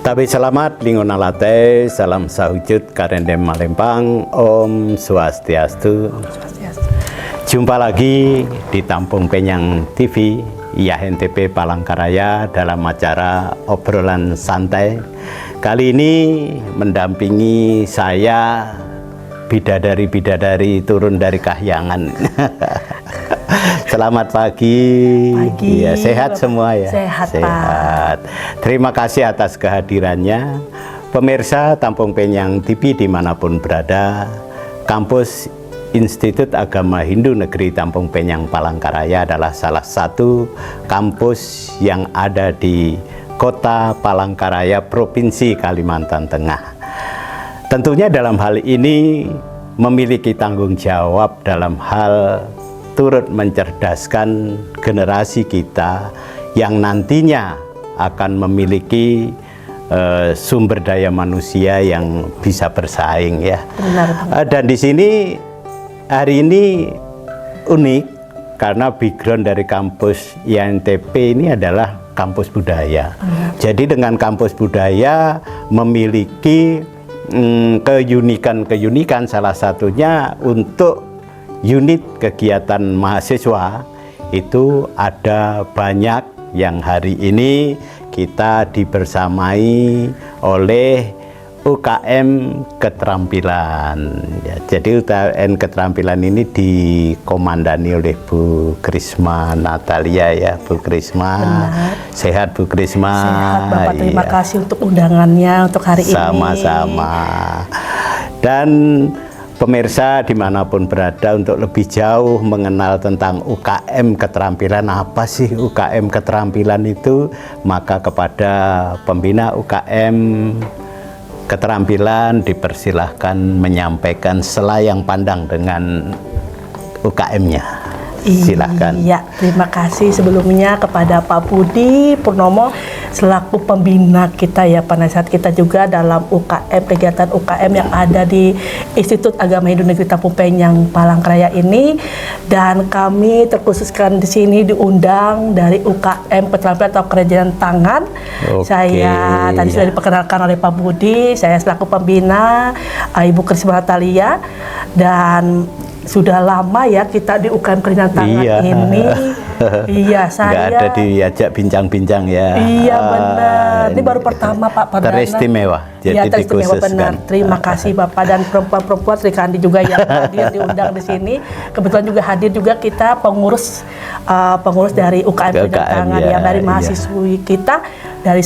Tapi selamat lingon alate, salam sahujud karendem Malempang, Om Swastiastu. Jumpa lagi di Tampung Penyang TV, IAHNTP Palangkaraya dalam acara obrolan santai. Kali ini mendampingi saya bidadari-bidadari turun dari kahyangan. Selamat pagi. Ya, sehat semua ya. Sehat. Terima kasih atas kehadirannya. Pemirsa Tampung Penyang TV dimanapun berada, kampus Institut Agama Hindu Negeri Tampung Penyang Palangkaraya adalah salah satu kampus yang ada di Kota Palangkaraya, Provinsi Kalimantan Tengah. Tentunya dalam hal ini memiliki tanggung jawab dalam hal turut mencerdaskan generasi kita yang nantinya akan memiliki sumber daya manusia yang bisa bersaing ya. Benar. Dan di sini hari ini unik karena background dari kampus IAHNTP ini adalah kampus budaya. Jadi dengan kampus budaya memiliki keunikan salah satunya untuk unit kegiatan mahasiswa itu ada banyak yang hari ini kita dibersamai oleh UKM keterampilan. Ya, jadi UKM keterampilan ini dikomandani oleh Bu Krisma Natalia ya, Bu Krisma. Benar. Sehat Bu Krisma. Sehat Bapak, terima kasih untuk undangannya untuk hari ini. Sama-sama. Dan pemirsa dimanapun berada, untuk lebih jauh mengenal tentang UKM keterampilan, apa sih UKM keterampilan itu, maka kepada pembina UKM keterampilan dipersilahkan menyampaikan selayang pandang dengan UKM-nya. Silahkan. Iya, terima kasih sebelumnya kepada Pak Budi Purnomo selaku pembina kita ya, penasihat kita juga dalam UKM, kegiatan UKM yang ada di Institut Agama Hindu Negeri Tampung Penyang Palangkaraya ini. Dan kami terkhususkan di sini diundang dari UKM keterampilan atau kerajinan tangan. Saya tadi sudah diperkenalkan oleh Pak Budi, saya selaku pembina, Ibu Krisma Natalia, dan sudah lama ya kita di UKM kerajinan tangan ini. Iya, saya nggak ada diajak bincang-bincang ya. Iya benar. Ini baru pertama Pak Perdana. Teristimewa. Jadi ya, teristimewa benar. Terima kasih Bapak dan perempuan-perempuan Sri Kandi juga yang hadir diundang di sini. Kebetulan juga hadir juga kita pengurus dari UKM kerajinan tangan ya, dari mahasiswi kita dari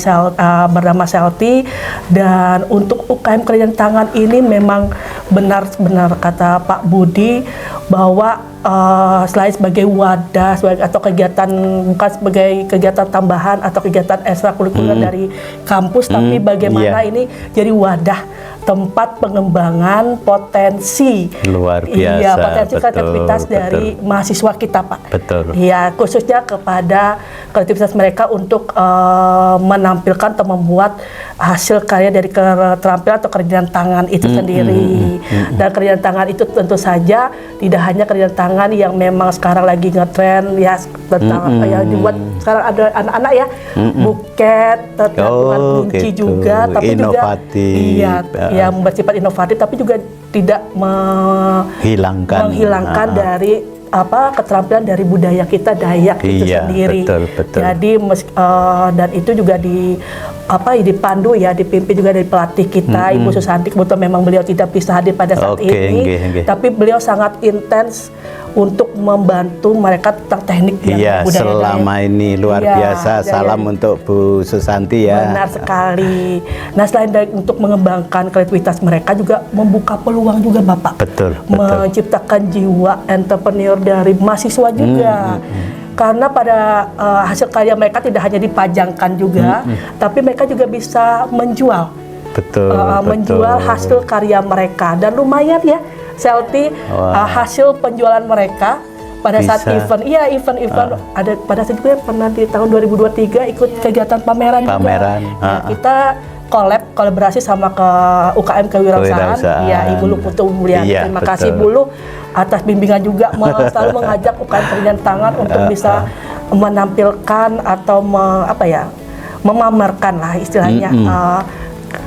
bernama Selti. Dan untuk UKM kerajinan tangan ini memang benar-benar kata Pak Budi bahwa selain sebagai wadah atau kegiatan, bukan sebagai kegiatan tambahan atau kegiatan ekstrakurikuler dari kampus, tapi bagaimana ini jadi wadah tempat pengembangan potensi luar biasa. Iya, potensi kreativitas dari mahasiswa kita, Pak. Betul. Iya, khususnya kepada kreativitas mereka untuk menampilkan atau membuat hasil karya dari keterampilan atau kerajinan tangan itu sendiri. Dan kerajinan tangan itu tentu saja tidak hanya kerajinan tangan yang memang sekarang lagi ngetren ya, tentang yang dibuat sekarang ada anak-anak ya, buket, tergantungan kunci gitu. Juga, tapi inovatif. Juga yang bersifat inovatif, tapi juga tidak menghilangkan dari keterampilan dari budaya kita Dayak itu sendiri. Betul. Jadi dan itu juga dipandu ya, dipimpin juga dari pelatih kita Ibu Susanti. Kebetulan memang beliau tidak bisa hadir pada saat ini, tapi beliau sangat intens untuk membantu mereka tentang teknik yang budaya selama ini luar biasa. Salam untuk Bu Susanti ya. Benar sekali. Nah, selain untuk mengembangkan kreativitas mereka, juga membuka peluang juga Bapak. Betul. Menciptakan jiwa entrepreneur dari mahasiswa juga. Karena pada hasil karya mereka tidak hanya dipajangkan juga, tapi mereka juga bisa menjual. Menjual hasil karya mereka, dan lumayan ya Selti, hasil penjualan mereka pada saat event ada pada saat itu pernah di tahun 2023 ikut kegiatan pameran juga. Ya, kita kolaborasi sama ke UKM Kewirausahaan. Ya, Ibu Lu Putu Mulyani. Terima kasih Bu Lu atas bimbingan juga, selalu mengajak UKM kerajinan tangan untuk bisa menampilkan atau memamerkan lah istilahnya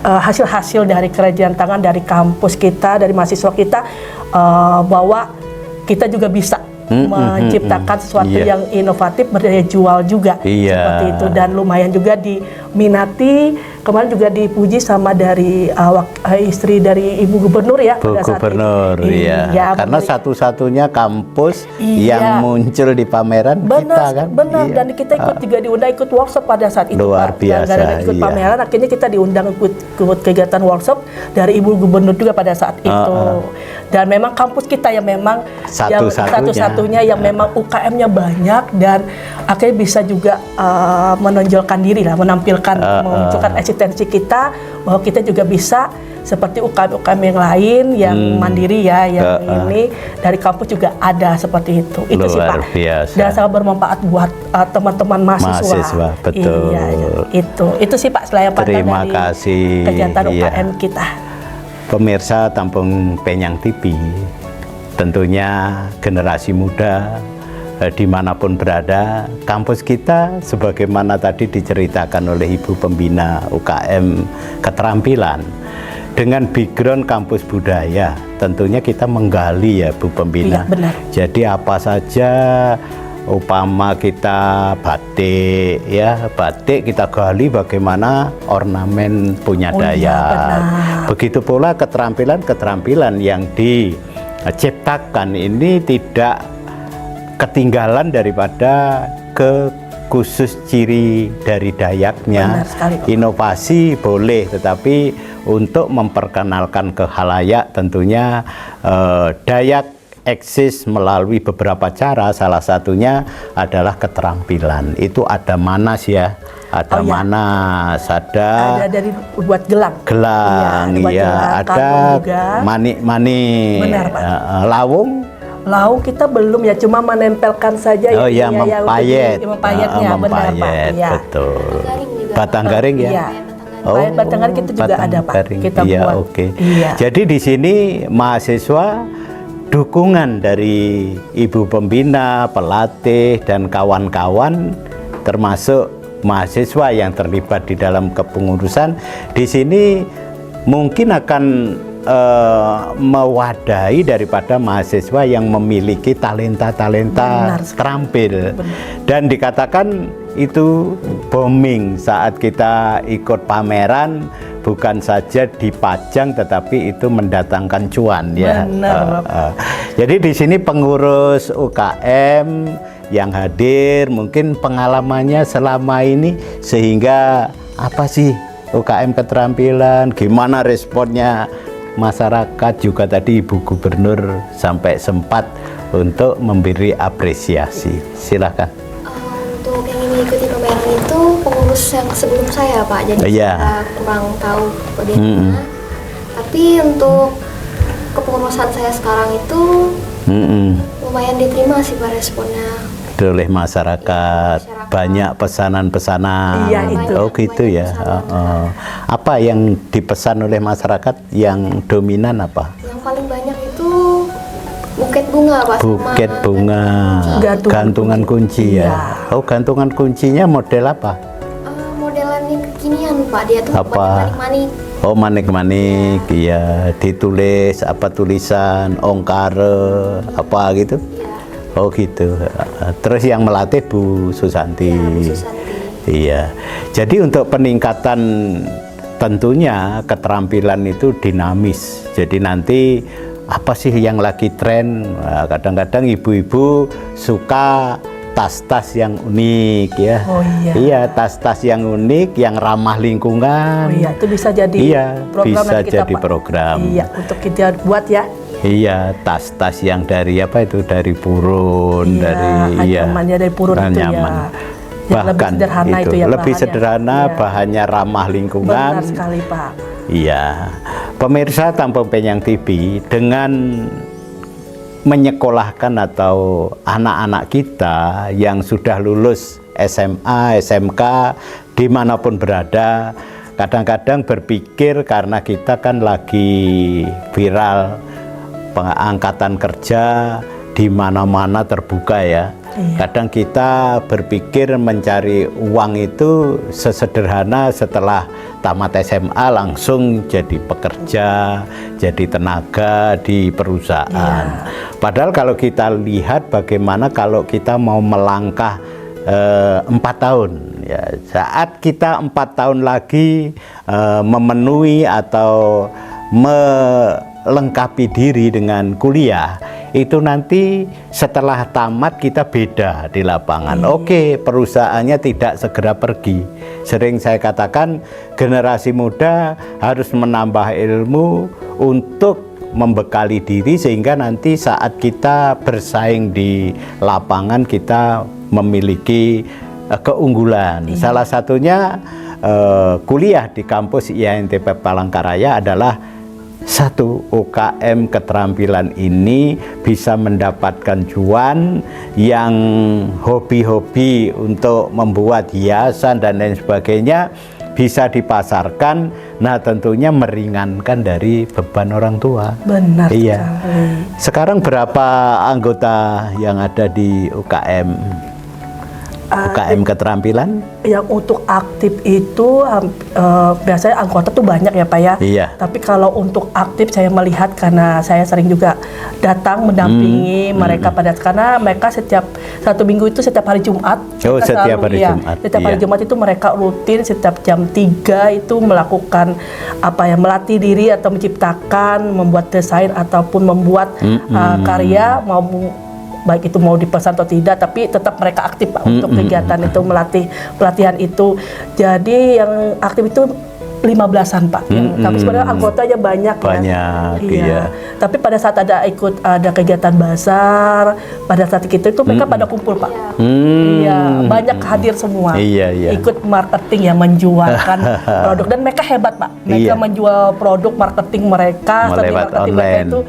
hasil-hasil dari kerajinan tangan dari kampus kita, dari mahasiswa kita, bahwa kita juga bisa menciptakan sesuatu yang inovatif, berdaya jual juga seperti itu, dan lumayan juga diminati. Kemarin juga dipuji sama dari istri dari Ibu Gubernur ya, Bu pada saat Gubernur itu. ya, karena satu-satunya kampus yang muncul di pameran kita kan. Benar, dan kita juga diundang ikut workshop pada saat itu, luar Pak. biasa, Gara-gara ikut pameran, akhirnya kita diundang ikut kegiatan workshop dari Ibu Gubernur juga pada saat itu. Dan memang kampus kita yang memang satu-satunya yang memang UKM-nya banyak, dan akhirnya bisa juga menonjolkan diri lah, menampilkan, memunculkan eksistensi kita, bahwa kita juga bisa seperti UKM-UKM yang lain yang mandiri ya, yang ini dari kampus juga ada seperti itu. Itu sih Pak. Biasa. Dan sangat bermanfaat buat teman-teman mahasiswa. Betul. Iya, itu sih Pak, selain Terima kasih. kegiatan UKM kita. Pemirsa Tampung Penyang TV, tentunya generasi muda dimanapun berada, kampus kita sebagaimana tadi diceritakan oleh Ibu Pembina UKM Keterampilan, dengan background kampus budaya, tentunya kita menggali ya Bu Pembina. Iya, benar. Jadi apa saja, upama kita batik ya, batik kita gali bagaimana ornamen punya Dayak. Begitu pula keterampilan yang diciptakan ini tidak ketinggalan daripada khusus ciri dari Dayaknya. Inovasi boleh, tetapi untuk memperkenalkan ke khalayak tentunya Dayak eksis melalui beberapa cara. Salah satunya adalah keterampilan. Itu ada manas ya, ada manas, ada dari buat gelang, ada manik-manik, Lawung kita belum ya, cuma menempelkan saja mempayetnya, benar Pak. Betul. Batang garing ya. Batang garing kita juga ada Pak. Kita buat. Jadi di sini mahasiswa, dukungan dari Ibu Pembina, pelatih dan kawan-kawan, termasuk mahasiswa yang terlibat di dalam kepengurusan di sini mungkin akan mewadahi daripada mahasiswa yang memiliki talenta terampil. Dan dikatakan itu booming saat kita ikut pameran, bukan saja dipajang tetapi itu mendatangkan cuan ya. Jadi di sini pengurus UKM yang hadir mungkin pengalamannya selama ini, sehingga apa sih UKM keterampilan, gimana responnya masyarakat, juga tadi Ibu Gubernur sampai sempat untuk memberi apresiasi. Silakan. Untuk yang mengikuti pameran itu pengurus yang sebelum saya Pak, jadi saya kurang tahu bagaimana. Tapi untuk kepengurusan saya sekarang itu lumayan diterima sih Pak responnya oleh masyarakat. Banyak pesanan-pesanan. Iya, itu. Oh gitu ya. Apa yang dipesan oleh masyarakat yang dominan apa? Yang paling banyak itu buket bunga Pak. Buket bunga, gantungan kunci ya. Oh, gantungan kuncinya model apa? Modelan yang kekinian Pak, dia tuh manik-manik. Oh, manik-manik, iya. Ditulis apa, tulisan ongkare apa gitu? Oh gitu. Terus yang melatih Bu Susanti. Iya. Jadi untuk peningkatan tentunya keterampilan itu dinamis. Jadi nanti apa sih yang lagi tren? Kadang-kadang ibu-ibu suka tas-tas yang unik ya. Iya, tas-tas yang unik, yang ramah lingkungan. Itu bisa jadi program bisa jadi program. Iya, untuk kita buat ya. Iya, tas-tas yang dari apa itu, dari purun, dari dari purun itu nyaman. Ya, bahkan lebih sederhana itu ya, lebih sederhana, bahannya ramah lingkungan. Benar sekali Pak. Iya, pemirsa Tampung Penyang TV, dengan menyekolahkan atau anak-anak kita yang sudah lulus SMA, SMK, dimanapun berada, kadang-kadang berpikir karena kita kan lagi viral angkatan kerja, di mana-mana terbuka ya. Kadang kita berpikir mencari uang itu sesederhana setelah tamat SMA langsung jadi pekerja, jadi tenaga di perusahaan. Padahal kalau kita lihat bagaimana kalau kita mau melangkah 4 tahun ya, saat kita 4 tahun lagi memenuhi atau melengkapi diri dengan kuliah, itu nanti setelah tamat kita beda di lapangan. Oke, perusahaannya tidak segera pergi. Sering saya katakan generasi muda harus menambah ilmu untuk membekali diri sehingga nanti saat kita bersaing di lapangan kita memiliki keunggulan. Salah satunya kuliah di kampus IAINTP Palangkaraya adalah satu, UKM keterampilan ini bisa mendapatkan cuan yang hobi-hobi untuk membuat hiasan dan lain sebagainya bisa dipasarkan. Nah, tentunya meringankan dari beban orang tua. Benar iya. sekali. Sekarang berapa anggota yang ada di UKM keterampilan? Yang untuk aktif itu biasanya anggota tuh banyak ya Pak ya. Iya. Tapi kalau untuk aktif saya melihat karena saya sering juga datang mendampingi mereka karena mereka setiap 1 minggu itu setiap hari Jumat. Oh, setiap hari Jumat. Setiap hari Jumat itu mereka rutin setiap jam 3 itu melakukan melatih diri atau menciptakan, membuat desain ataupun membuat karya baik itu mau dipesan atau tidak, tapi tetap mereka aktif Pak untuk kegiatan itu, pelatihan itu. Jadi yang aktif itu 15-an Pak. Tapi sebenarnya anggotanya banyak ya. Iya. Tapi pada saat ada kegiatan bazar, pada saat itu mereka pada kumpul Pak. Iya, banyak hadir semua. Iya. Ikut marketing ya, menjualkan produk, dan mereka hebat Pak. Mereka menjual produk marketing mereka, lewat marketing online. mereka itu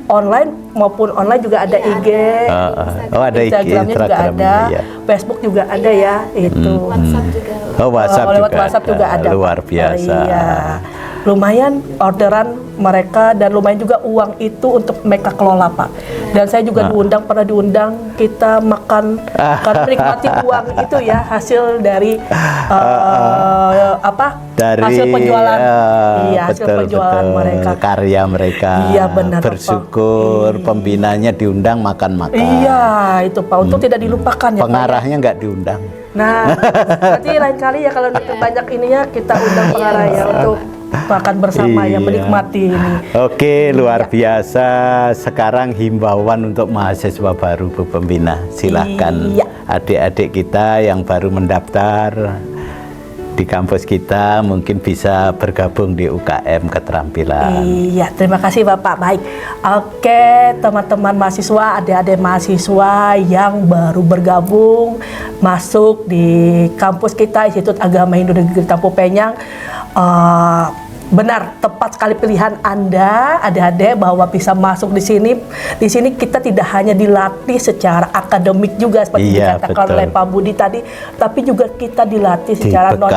online maupun online juga ada IG. Ada Instagramnya juga ada, Facebook juga ada ya, itu. WhatsApp juga. Lewat WhatsApp juga ada. Luar biasa. Iya. Lumayan orderan mereka dan lumayan juga uang itu untuk mereka kelola Pak. Dan saya juga pernah diundang kita makan karena menikmati uang itu ya, hasil dari hasil penjualan. Hasil penjualan mereka. Karya mereka. Iya benar. Bersyukur pembinanya diundang makan-makan. Iya, itu Pak, untuk tidak dilupakan ya. Pengarahnya nggak diundang. Nah, berarti lain kali ya kalau banyak ininya kita undang pengarah ya untuk makan bersama yang menikmati ini. Oke, luar biasa. Sekarang himbauan untuk mahasiswa baru Bu Pembina. Silahkan adik-adik kita yang baru mendaftar di kampus kita mungkin bisa bergabung di UKM keterampilan. Iya, terima kasih Bapak. Baik. Oke, teman-teman mahasiswa, adik-adik mahasiswa yang baru bergabung masuk di kampus kita Institut Agama Hindu Negeri Tampu Penyang, benar, tepat sekali pilihan Anda, adik-adik, bahwa bisa masuk di sini. Di sini kita tidak hanya dilatih secara akademik juga seperti dikatakan oleh Pak Budi tadi, tapi juga kita dilatih secara non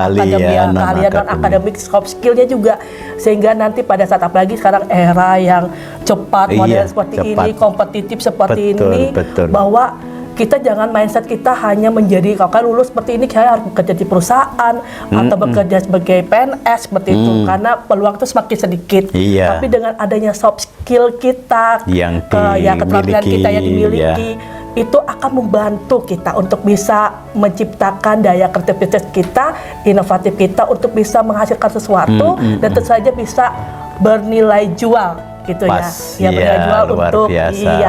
akademik, soft skillnya juga, sehingga nanti pada saat apalagi sekarang era yang cepat, modern seperti ini, kompetitif seperti ini, bahwa kita jangan mindset kita hanya menjadi kalau lulus seperti ini saya harus bekerja di perusahaan atau bekerja sebagai PNS seperti itu, karena peluang itu semakin sedikit. Tapi dengan adanya soft skill kita, keterampilan kita yang dimiliki, itu akan membantu kita untuk bisa menciptakan daya kreativitas kita, inovatif kita untuk bisa menghasilkan sesuatu dan tentu saja bisa bernilai jual gitu ya,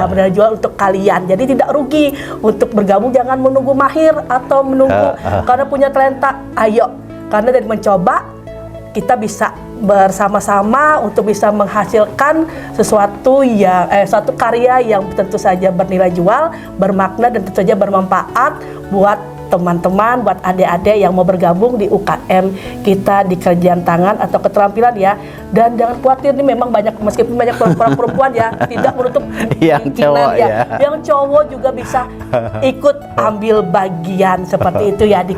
bernilai jual untuk kalian. Jadi tidak rugi untuk bergabung, jangan menunggu mahir atau menunggu karena punya talenta. Ayo, karena dari mencoba kita bisa bersama-sama untuk bisa menghasilkan sesuatu yang suatu karya yang tentu saja bernilai jual, bermakna dan tentu saja bermanfaat buat teman-teman, buat adik-adik yang mau bergabung di UKM kita di kerjaan tangan atau keterampilan ya. Dan jangan khawatir, ini memang banyak, meskipun banyak perempuan ya, tidak menutup yang cowok ya. Yang cowok juga bisa ikut ambil bagian seperti itu ya di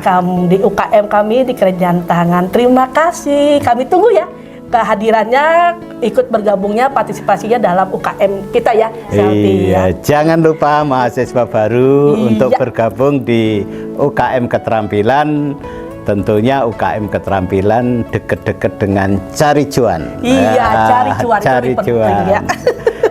UKM kami di kerjaan tangan. Terima kasih, kami tunggu ya kehadirannya, ikut bergabungnya, partisipasinya dalam UKM kita ya, Selvi. Iya, jangan lupa mahasiswa baru Iya. untuk bergabung di UKM Keterampilan. Tentunya UKM Keterampilan deket-deket dengan cari cuan. Iya, cari cuan, itu Cari lebih penting, cuan. ya.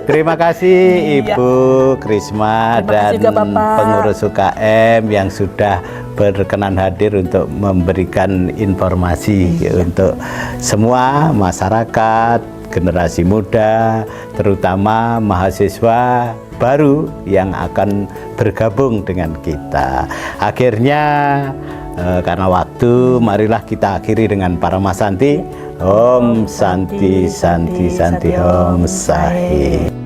Terima kasih Iya. Ibu Krisma Terima dan kasih juga, Bapak. pengurus UKM yang sudah berkenan hadir untuk memberikan informasi Iya. untuk semua masyarakat, generasi muda, terutama mahasiswa baru yang akan bergabung dengan kita. Akhirnya karena waktu, marilah kita akhiri dengan para Masanti. Om Santi Santi Santi Om Sahi.